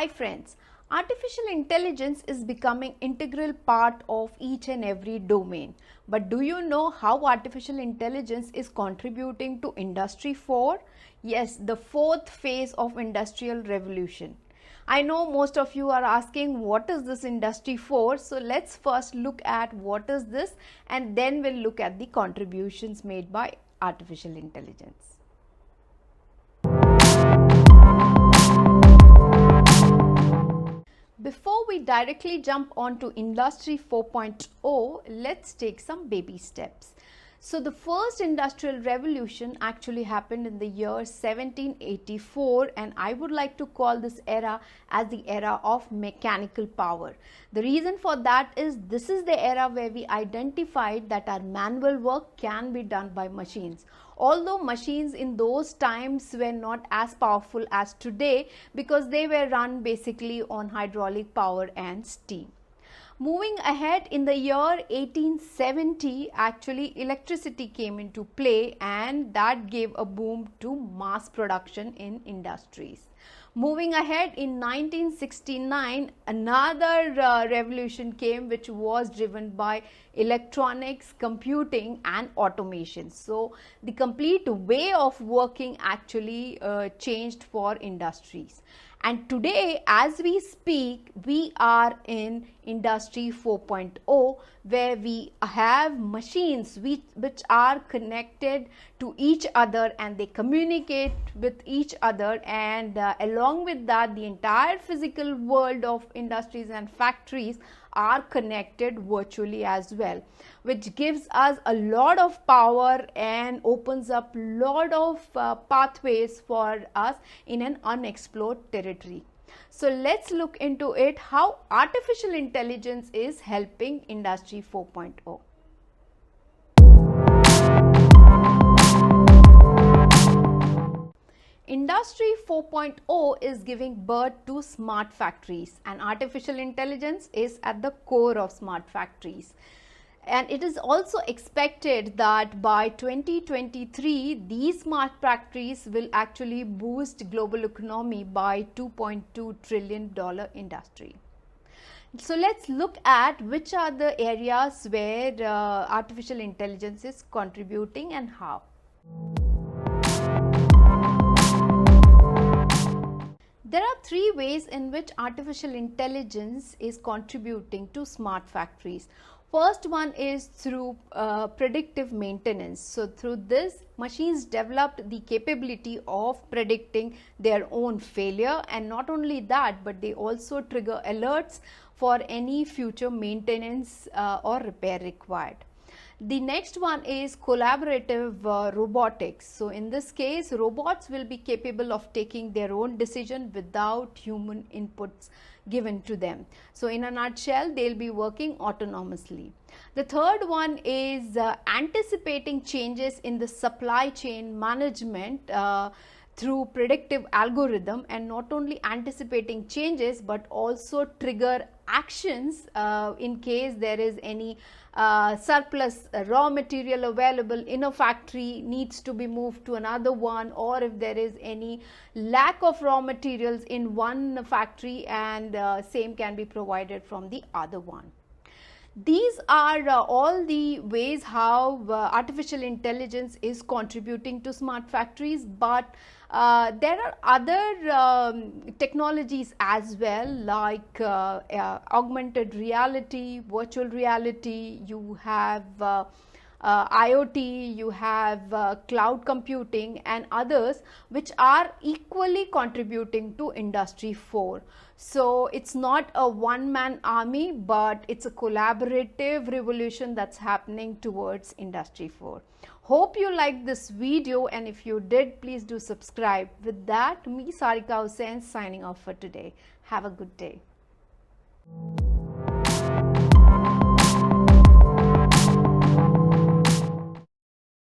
Hi friends, artificial intelligence is becoming integral part of each and every domain. But do you know how artificial intelligence is contributing to Industry 4? Yes, the fourth phase of industrial revolution. I know most of you are asking what is this Industry 4? So let's first look at what is this and then we'll look at the contributions made by artificial intelligence. Before we directly jump onto Industry 4.0, let's take some baby steps. So the first industrial revolution actually happened in the year 1784, and I would like to call this era as the era of mechanical power. The reason for that is this is the era where we identified that our manual work can be done by machines. Although machines in those times were not as powerful as today because they were run basically on hydraulic power and steam. Moving ahead, in the year 1870, actually electricity came into play and that gave a boom to mass production in industries. Moving ahead, in 1969, another revolution came which was driven by electronics, computing and automation. So the complete way of working actually changed for industries. And today, as we speak, we are in Industry 4.0, where we have machines which are connected to each other and they communicate with each other, and along with that, the entire physical world of industries and factories are connected virtually as well, which gives us a lot of power and opens up a lot of pathways for us in an unexplored territory. So let's look into it, how artificial intelligence is helping Industry 4.0. Industry 4.0 is giving birth to smart factories, and artificial intelligence is at the core of smart factories. And it is also expected that by 2023, these smart factories will actually boost global economy by $2.2 trillion industry. So let's look at which are the areas where artificial intelligence is contributing and how. There are three ways in which artificial intelligence is contributing to smart factories. First one is through predictive maintenance. So through this, machines developed the capability of predicting their own failure, and not only that, but they also trigger alerts for any future maintenance or repair required. The next one is collaborative robotics. So in this case, robots will be capable of taking their own decision without human inputs given to them. So in a nutshell, they'll be working autonomously. The third one is anticipating changes in the supply chain management through predictive algorithm, and not only anticipating changes but also trigger actions in case there is any surplus raw material available in a factory needs to be moved to another one, or if there is any lack of raw materials in one factory and same can be provided from the other one. These are all the ways how artificial intelligence is contributing to smart factories, but there are other technologies as well, like augmented reality, virtual reality, you have IoT, you have cloud computing and others which are equally contributing to Industry 4. So it's not a one-man army, but it's a collaborative revolution that's happening towards Industry 4. Hope you liked this video, and if you did, please do subscribe. With that, me Sarika Hussain signing off for today. Have a good day.